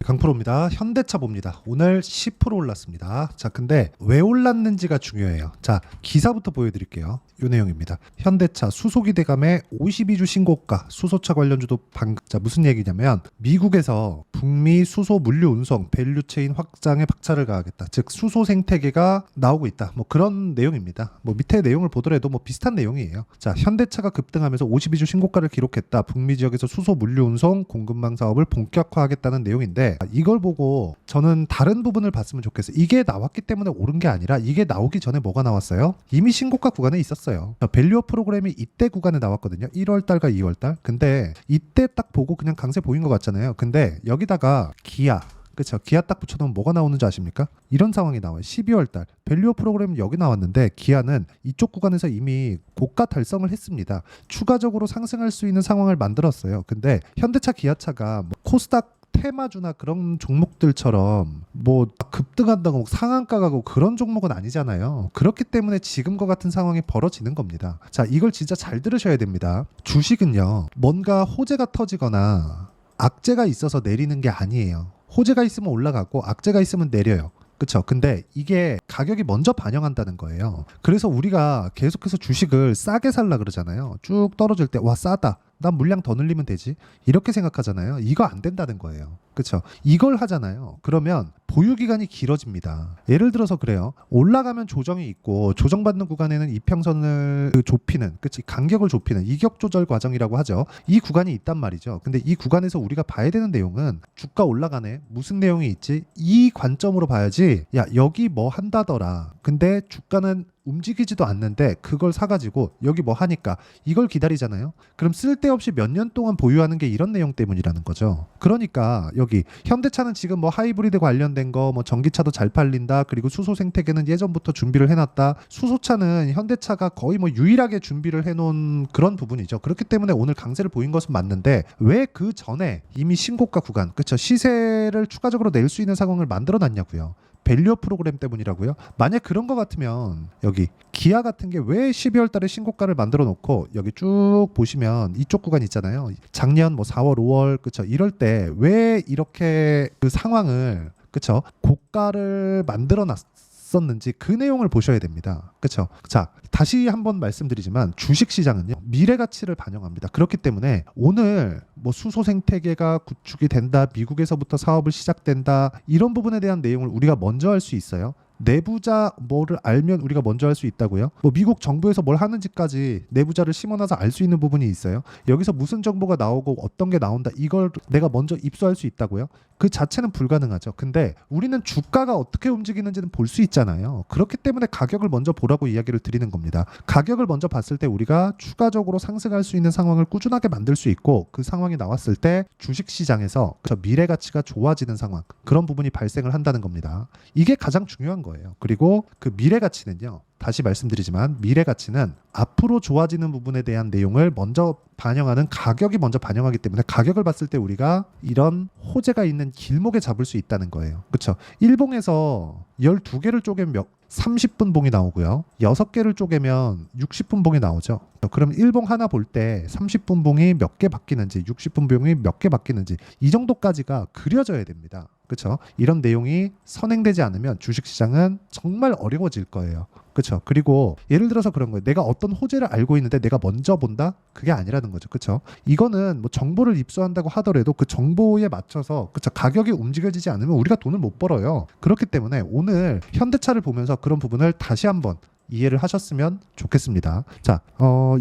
강프로입니다. 현대차 봅니다. 오늘 10% 올랐습니다. 자, 근데 왜 올랐는지가 중요해요. 자, 기사부터 보여드릴게요. 이 내용입니다. 현대차 수소기 대감의 52주 신고가, 수소차 관련주도 자, 무슨 얘기냐면 미국에서 북미 수소 물류 운송 밸류체인 확장에 박차를 가하겠다. 즉 수소 생태계가 나오고 있다. 뭐 그런 내용입니다. 뭐 밑에 내용을 보더라도 뭐 비슷한 내용이에요. 자, 현대차가 급등하면서 52주 신고가를 기록했다. 북미 지역에서 수소 물류 운송 공급망 사업을 본격화하겠다는 내용인데, 이걸 보고 저는 다른 부분을 봤으면 좋겠어요. 이게 나왔기 때문에 오른 게 아니라 이게 나오기 전에 뭐가 나왔어요? 이미 신고가 구간에 있었어요. 밸류업 프로그램이 이때 구간에 나왔거든요. 1월달과 2월달. 근데 이때 딱 보고 그냥 강세 보인 것 같잖아요. 근데 여기다가 기아, 그렇죠. 기아 딱 붙여놓으면 뭐가 나오는지 아십니까? 이런 상황이 나와요. 12월달 밸류업 프로그램은 여기 나왔는데 기아는 이쪽 구간에서 이미 고가 달성을 했습니다. 추가적으로 상승할 수 있는 상황을 만들었어요. 근데 현대차, 기아차가 뭐 코스닥 테마주나 그런 종목들처럼 뭐 급등한다고 뭐 상한가 가고 그런 종목은 아니잖아요. 그렇기 때문에 지금과 같은 상황이 벌어지는 겁니다. 자, 이걸 진짜 잘 들으셔야 됩니다. 주식은요, 뭔가 호재가 터지거나 악재가 있어서 내리는 게 아니에요. 호재가 있으면 올라가고 악재가 있으면 내려요. 그렇죠. 근데 이게 가격이 먼저 반영한다는 거예요. 그래서 우리가 계속해서 주식을 싸게 살라 그러잖아요. 쭉 떨어질 때 와 싸다, 난 물량 더 늘리면 되지, 이렇게 생각하잖아요. 이거 안 된다는 거예요. 그렇죠. 이걸 하잖아요. 그러면 보유 기간이 길어집니다. 예를 들어서 그래요. 올라가면 조정이 있고 조정받는 구간에는 이평선을 좁히는, 그치, 간격을 좁히는 이격 조절 과정이라고 하죠. 이 구간이 있단 말이죠. 근데 이 구간에서 우리가 봐야 되는 내용은 주가 올라가네, 무슨 내용이 있지, 이 관점으로 봐야지. 야, 여기 뭐 한다더라, 근데 주가는 움직이지도 않는데 그걸 사가지고 여기 뭐 하니까 이걸 기다리잖아요. 그럼 쓸데없이 몇 년 동안 보유하는 게 이런 내용 때문이라는 거죠. 그러니까 여기 현대차는 지금 뭐 하이브리드 관련된 거, 뭐 전기차도 잘 팔린다, 그리고 수소 생태계는 예전부터 준비를 해놨다. 수소차는 현대차가 거의 뭐 유일하게 준비를 해놓은 그런 부분이죠. 그렇기 때문에 오늘 강세를 보인 것은 맞는데 왜 그 전에 이미 신고가 구간, 그쵸, 시세를 추가적으로 낼 수 있는 상황을 만들어 놨냐고요. 밸류업 프로그램 때문이라고요. 만약 그런 거 같으면 여기 기아 같은 게 왜 12월 달에 신고가를 만들어 놓고 여기 쭉 보시면 이쪽 구간 있잖아요. 작년 뭐 4월, 5월, 그쵸, 이럴 때 왜 이렇게 그 상황을, 그쵸, 고가를 만들어 놨었는지 그 내용을 보셔야 됩니다. 그쵸? 자, 다시 한번 말씀드리지만 주식시장은요, 미래 가치를 반영합니다. 그렇기 때문에 오늘 뭐 수소 생태계가 구축이 된다, 미국에서부터 사업을 시작된다, 이런 부분에 대한 내용을 우리가 먼저 할 수 있어요. 내부자 뭐를 알면 우리가 먼저 할 수 있다고요? 뭐 미국 정부에서 뭘 하는지까지 내부자를 심어놔서 알 수 있는 부분이 있어요. 여기서 무슨 정보가 나오고 어떤 게 나온다, 이걸 내가 먼저 입수할 수 있다고요? 그 자체는 불가능하죠. 근데 우리는 주가가 어떻게 움직이는지는 볼 수 있잖아요. 그렇기 때문에 가격을 먼저 보라고 이야기를 드리는 겁니다. 가격을 먼저 봤을 때 우리가 추가적으로 상승할 수 있는 상황을 꾸준하게 만들 수 있고, 그 상황이 나왔을 때 주식시장에서 미래 가치가 좋아지는 상황, 그런 부분이 발생을 한다는 겁니다. 이게 가장 중요한 거예요. 그리고 그 미래 가치는요, 다시 말씀드리지만 미래 가치는 앞으로 좋아지는 부분에 대한 내용을 먼저 반영하는, 가격이 먼저 반영하기 때문에 가격을 봤을 때 우리가 이런 호재가 있는 길목에 잡을 수 있다는 거예요. 그렇죠? 일봉에서 12개를 쪼개면 30분 봉이 나오고요. 6개를 쪼개면 60분 봉이 나오죠. 그럼 일봉 하나 볼 때 30분 봉이 몇 개 바뀌는지, 60분 봉이 몇 개 바뀌는지, 이 정도까지가 그려져야 됩니다. 그렇죠? 이런 내용이 선행되지 않으면 주식시장은 정말 어려워질 거예요. 그렇죠? 그리고 예를 들어서 그런 거예요. 내가 어떤 호재를 알고 있는데 내가 먼저 본다? 그게 아니라는 거죠. 그렇죠? 이거는 뭐 정보를 입수한다고 하더라도 그 정보에 맞춰서, 그렇죠, 가격이 움직여지지 않으면 우리가 돈을 못 벌어요. 그렇기 때문에 오늘 현대차를 보면서 그런 부분을 다시 한번 이해를 하셨으면 좋겠습니다. 자,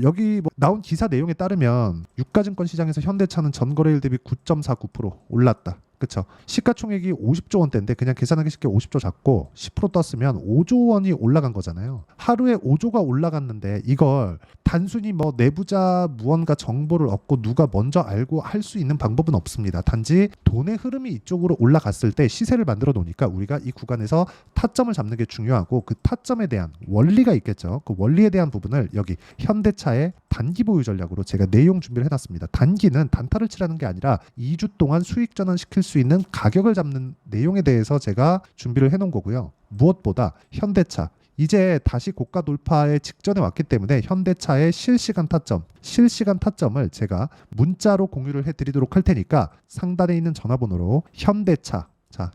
여기 뭐 나온 기사 내용에 따르면 유가증권 시장에서 현대차는 전거래일 대비 9.49% 올랐다. 그쵸? 시가총액이 50조 원대인데 그냥 계산하기 쉽게 50조 잡고 10% 떴으면 5조 원이 올라간 거잖아요. 하루에 5조가 올라갔는데 이걸 단순히 뭐 내부자 무언가 정보를 얻고 누가 먼저 알고 할 수 있는 방법은 없습니다. 단지 돈의 흐름이 이쪽으로 올라갔을 때 시세를 만들어 놓으니까 우리가 이 구간에서 타점을 잡는 게 중요하고, 그 타점에 대한 원리가 있겠죠. 그 원리에 대한 부분을 여기 현대차의 단기 보유 전략으로 제가 내용 준비를 해놨습니다. 단기는 단타를 치라는 게 아니라 2주 동안 수익 전환시킬 수 있는 가격을 잡는 내용에 대해서 제가 준비를 해놓은 거고요. 무엇보다 현대차 이제 다시 고가 돌파의 직전에 왔기 때문에 현대차의 실시간 타점을 제가 문자로 공유를 해드리도록 할 테니까 상단에 있는 전화번호로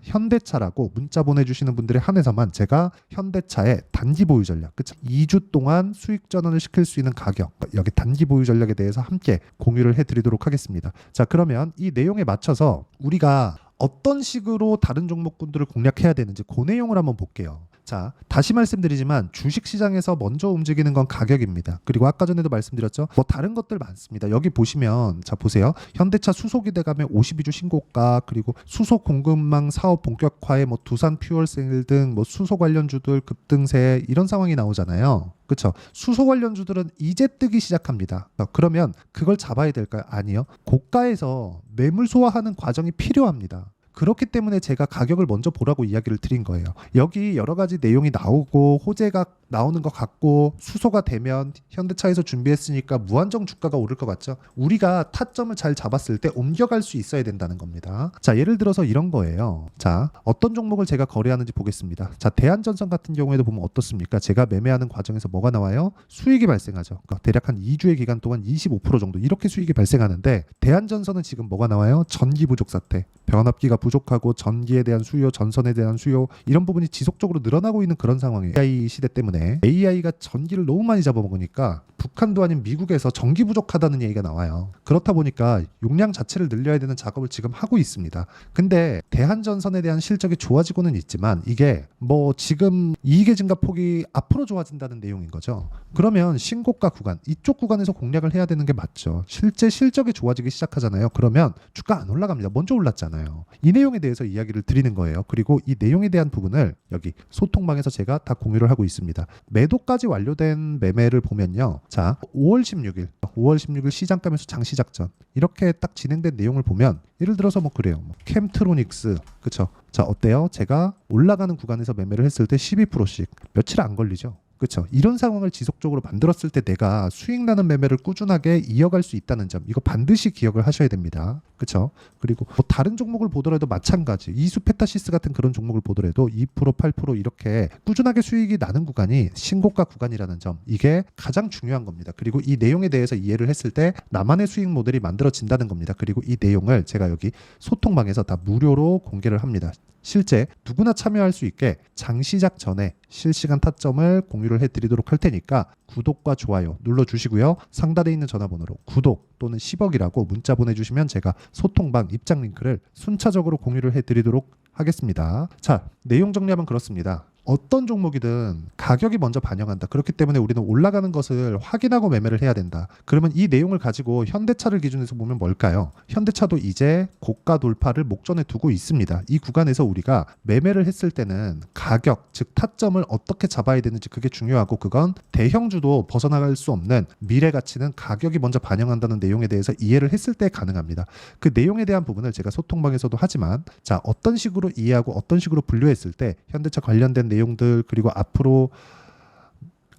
현대차라고 문자 보내주시는 분들에 한해서만 제가 현대차의 단기 보유 전략, 그쵸? 2주 동안 수익 전환을 시킬 수 있는 가격, 여기 단기 보유 전략에 대해서 함께 공유를 해드리도록 하겠습니다. 자, 그러면 이 내용에 맞춰서 우리가 어떤 식으로 다른 종목군들을 공략해야 되는지 그 내용을 한번 볼게요. 자, 다시 말씀드리지만 주식시장에서 먼저 움직이는 건 가격입니다. 그리고 아까 전에도 말씀드렸죠. 뭐 다른 것들 많습니다. 여기 보시면 자 보세요. 현대차 수소기대감의 52주 신고가, 그리고 수소 공급망 사업 본격화에 뭐 두산 퓨얼셀 등 뭐 수소 관련주들 급등세 이런 상황이 나오잖아요. 그렇죠. 수소 관련주들은 이제 뜨기 시작합니다. 그러면 그걸 잡아야 될까요? 아니요. 고가에서 매물 소화하는 과정이 필요합니다. 그렇기 때문에 제가 가격을 먼저 보라고 이야기를 드린 거예요. 여기 여러 가지 내용이 나오고 호재가 나오는 것 같고 수소가 되면 현대차에서 준비했으니까 무한정 주가가 오를 것 같죠. 우리가 타점을 잘 잡았을 때 옮겨갈 수 있어야 된다는 겁니다. 자, 예를 들어서 이런 거예요. 자, 어떤 종목을 제가 거래하는지 보겠습니다. 자, 대한전선 같은 경우에도 보면 어떻습니까? 제가 매매하는 과정에서 뭐가 나와요? 수익이 발생하죠. 그러니까 대략 한 2주의 기간 동안 25% 정도 이렇게 수익이 발생하는데, 대한전선은 지금 뭐가 나와요? 전기 부족 사태. 변압기가 부족하고 전기에 대한 수요, 전선에 대한 수요, 이런 부분이 지속적으로 늘어나고 있는 그런 상황이에요. AI 시대 때문에 AI가 전기를 너무 많이 잡아먹으니까 북한도 아닌 미국에서 전기 부족하다는 얘기가 나와요. 그렇다 보니까 용량 자체를 늘려야 되는 작업을 지금 하고 있습니다. 근데 대한전선에 대한 실적이 좋아지고는 있지만 이게 뭐 지금 이익의 증가 폭이 앞으로 좋아진다는 내용인 거죠. 그러면 신고가 구간, 이쪽 구간에서 공략을 해야 되는 게 맞죠. 실제 실적이 좋아지기 시작하잖아요. 그러면 주가 안 올라갑니다. 먼저 올랐잖아요. 이 내용에 대해서 이야기를 드리는 거예요. 그리고 이 내용에 대한 부분을 여기 소통방에서 제가 다 공유를 하고 있습니다. 매도까지 완료된 매매를 보면요. 자, 5월 16일 시장가 매수 장시 작전 이렇게 딱 진행된 내용을 보면 예를 들어서 뭐 그래요. 캠트로닉스, 그쵸? 자, 어때요? 제가 올라가는 구간에서 매매를 했을 때 12%씩 며칠 안 걸리죠. 그렇죠. 이런 상황을 지속적으로 만들었을 때 내가 수익 나는 매매를 꾸준하게 이어갈 수 있다는 점, 이거 반드시 기억을 하셔야 됩니다. 그렇죠. 그리고 뭐 다른 종목을 보더라도 마찬가지, 이수페타시스 같은 그런 종목을 보더라도 2%, 8% 이렇게 꾸준하게 수익이 나는 구간이 신고가 구간이라는 점, 이게 가장 중요한 겁니다. 그리고 이 내용에 대해서 이해를 했을 때 나만의 수익 모델이 만들어진다는 겁니다. 그리고 이 내용을 제가 여기 소통방에서 다 무료로 공개를 합니다. 실제 누구나 참여할 수 있게 장시작 전에 실시간 타점을 공유를 해드리도록 할 테니까 구독과 좋아요 눌러주시고요. 상단에 있는 전화번호로 구독 또는 10억이라고 문자 보내주시면 제가 소통방 입장 링크를 순차적으로 공유를 해드리도록 하겠습니다. 자, 내용 정리하면 그렇습니다. 어떤 종목이든 가격이 먼저 반영한다. 그렇기 때문에 우리는 올라가는 것을 확인하고 매매를 해야 된다. 그러면 이 내용을 가지고 현대차를 기준에서 보면 뭘까요? 현대차도 이제 고가 돌파를 목전에 두고 있습니다. 이 구간에서 우리가 매매를 했을 때는 가격, 즉 타점을 어떻게 잡아야 되는지 그게 중요하고, 그건 대형주도 벗어나갈 수 없는 미래 가치는 가격이 먼저 반영한다는 내용에 대해서 이해를 했을 때 가능합니다. 그 내용에 대한 부분을 제가 소통방에서도 하지만, 자, 어떤 식으로 이해하고 어떤 식으로 분류했을 때 현대차 관련된 내용들, 그리고 앞으로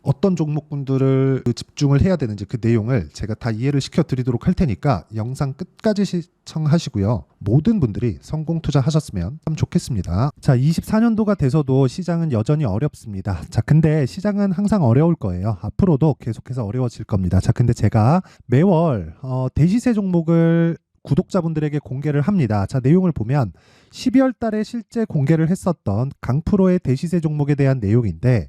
어떤 종목군들을 집중을 해야 되는지 그 내용을 제가 다 이해를 시켜드리도록 할 테니까 영상 끝까지 시청하시고요. 모든 분들이 성공 투자하셨으면 참 좋겠습니다. 자, 24년도가 돼서도 시장은 여전히 어렵습니다. 자, 근데 시장은 항상 어려울 거예요. 앞으로도 계속해서 어려워질 겁니다. 자, 근데 제가 매월 대시세 종목을 구독자분들에게 공개를 합니다. 자, 내용을 보면 12월 달에 실제 공개를 했었던 강프로의 대시세 종목에 대한 내용인데,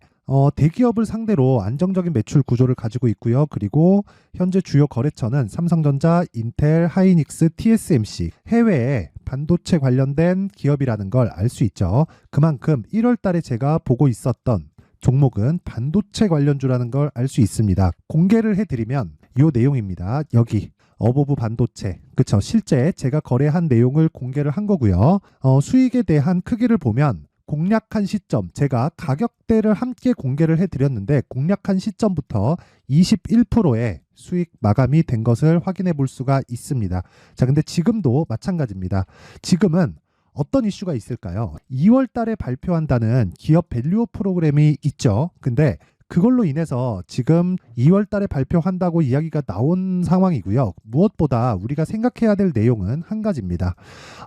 대기업을 상대로 안정적인 매출 구조를 가지고 있고요. 그리고 현재 주요 거래처는 삼성전자, 인텔, 하이닉스, TSMC, 해외에 반도체 관련된 기업이라는 걸 알 수 있죠. 그만큼 1월 달에 제가 보고 있었던 종목은 반도체 관련주라는 걸 알 수 있습니다. 공개를 해드리면 이 내용입니다. 여기 어보브 반도체, 그쵸? 실제 제가 거래한 내용을 공개를 한 거고요. 수익에 대한 크기를 보면 공략한 시점, 제가 가격대를 함께 공개를 해드렸는데 공략한 시점부터 21%의 수익 마감이 된 것을 확인해 볼 수가 있습니다. 자, 근데 지금도 마찬가지입니다. 지금은 어떤 이슈가 있을까요? 2월 달에 발표한다는 기업 밸류업 프로그램이 있죠. 근데 그걸로 인해서 지금 2월 달에 발표한다고 이야기가 나온 상황이고요. 무엇보다 우리가 생각해야 될 내용은 한 가지입니다.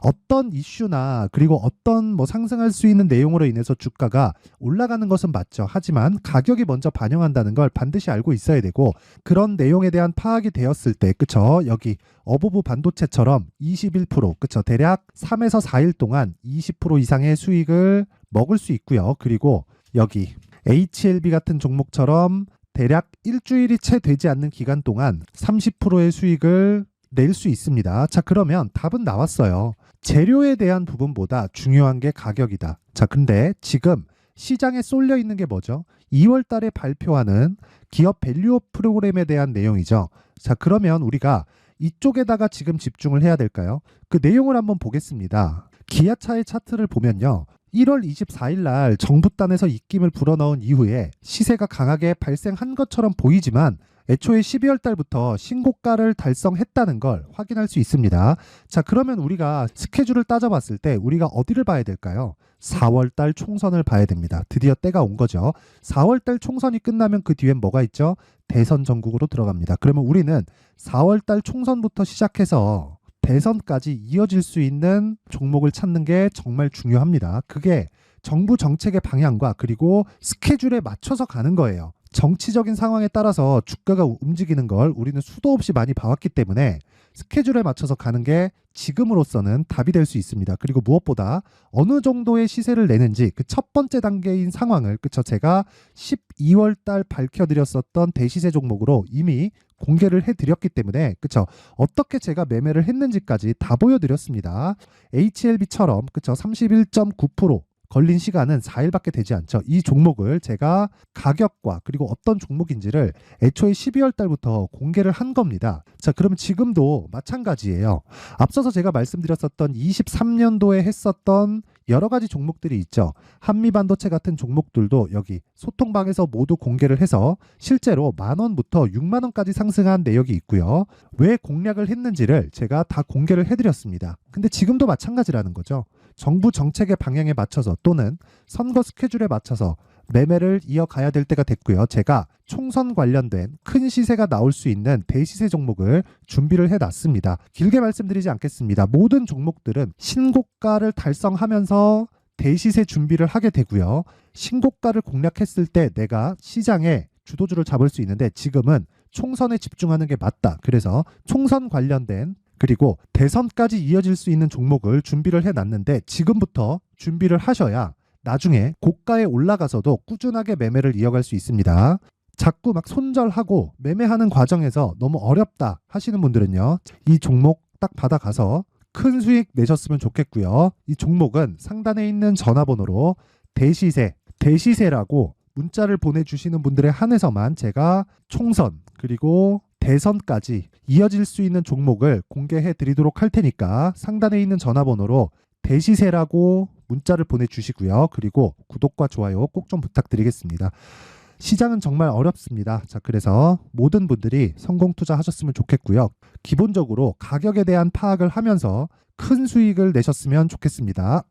어떤 이슈나 그리고 어떤 뭐 상승할 수 있는 내용으로 인해서 주가가 올라가는 것은 맞죠. 하지만 가격이 먼저 반영한다는 걸 반드시 알고 있어야 되고, 그런 내용에 대한 파악이 되었을 때, 그쵸? 여기 어부부 반도체처럼 21%, 그쵸? 대략 3에서 4일 동안 20% 이상의 수익을 먹을 수 있고요. 그리고 여기 HLB 같은 종목처럼 대략 일주일이 채 되지 않는 기간 동안 30%의 수익을 낼 수 있습니다. 자, 그러면 답은 나왔어요. 재료에 대한 부분보다 중요한 게 가격이다. 자, 근데 지금 시장에 쏠려 있는 게 뭐죠? 2월 달에 발표하는 기업 밸류업 프로그램에 대한 내용이죠. 자, 그러면 우리가 이쪽에다가 지금 집중을 해야 될까요? 그 내용을 한번 보겠습니다. 기아차의 차트를 보면요. 1월 24일 날 정부단에서 입김을 불어넣은 이후에 시세가 강하게 발생한 것처럼 보이지만 애초에 12월 달부터 신고가를 달성했다는 걸 확인할 수 있습니다. 자, 그러면 우리가 스케줄을 따져봤을 때 우리가 어디를 봐야 될까요? 4월 달 총선을 봐야 됩니다. 드디어 때가 온 거죠. 4월 달 총선이 끝나면 그 뒤엔 뭐가 있죠? 대선 전국으로 들어갑니다. 그러면 우리는 4월 달 총선부터 시작해서 대선까지 이어질 수 있는 종목을 찾는 게 정말 중요합니다. 그게 정부 정책의 방향과 그리고 스케줄에 맞춰서 가는 거예요. 정치적인 상황에 따라서 주가가 움직이는 걸 우리는 수도 없이 많이 봐왔기 때문에 스케줄에 맞춰서 가는 게 지금으로서는 답이 될 수 있습니다. 그리고 무엇보다 어느 정도의 시세를 내는지 그 첫 번째 단계인 상황을, 그쵸, 제가 12월 달 밝혀드렸었던 대시세 종목으로 이미 공개를 해드렸기 때문에, 그쵸, 어떻게 제가 매매를 했는지까지 다 보여드렸습니다. HLB처럼, 그쵸, 31.9% 걸린 시간은 4일밖에 되지 않죠. 이 종목을 제가 가격과 그리고 어떤 종목인지를 애초에 12월 달부터 공개를 한 겁니다. 자, 그러면 지금도 마찬가지예요. 앞서서 제가 말씀드렸었던 23년도에 했었던 여러 가지 종목들이 있죠. 한미반도체 같은 종목들도 여기 소통방에서 모두 공개를 해서 실제로 10,000원부터 60,000원까지 상승한 내역이 있고요. 왜 공략을 했는지를 제가 다 공개를 해드렸습니다. 근데 지금도 마찬가지라는 거죠. 정부 정책의 방향에 맞춰서 또는 선거 스케줄에 맞춰서 매매를 이어가야 될 때가 됐고요. 제가 총선 관련된 큰 시세가 나올 수 있는 대시세 종목을 준비를 해놨습니다. 길게 말씀드리지 않겠습니다. 모든 종목들은 신고가를 달성하면서 대시세 준비를 하게 되고요. 신고가를 공략했을 때 내가 시장에 주도주를 잡을 수 있는데 지금은 총선에 집중하는 게 맞다. 그래서 총선 관련된 그리고 대선까지 이어질 수 있는 종목을 준비를 해놨는데 지금부터 준비를 하셔야 나중에 고가에 올라가서도 꾸준하게 매매를 이어갈 수 있습니다. 자꾸 막 손절하고 매매하는 과정에서 너무 어렵다 하시는 분들은요. 이 종목 딱 받아가서 큰 수익 내셨으면 좋겠고요. 이 종목은 상단에 있는 전화번호로 대시세라고 문자를 보내주시는 분들에 한해서만 제가 총선 그리고 대선까지 이어질 수 있는 종목을 공개해 드리도록 할 테니까 상단에 있는 전화번호로 대시세라고 문자를 보내주시고요. 그리고 구독과 좋아요 꼭 좀 부탁드리겠습니다. 시장은 정말 어렵습니다. 자, 그래서 모든 분들이 성공 투자하셨으면 좋겠고요. 기본적으로 가격에 대한 파악을 하면서 큰 수익을 내셨으면 좋겠습니다.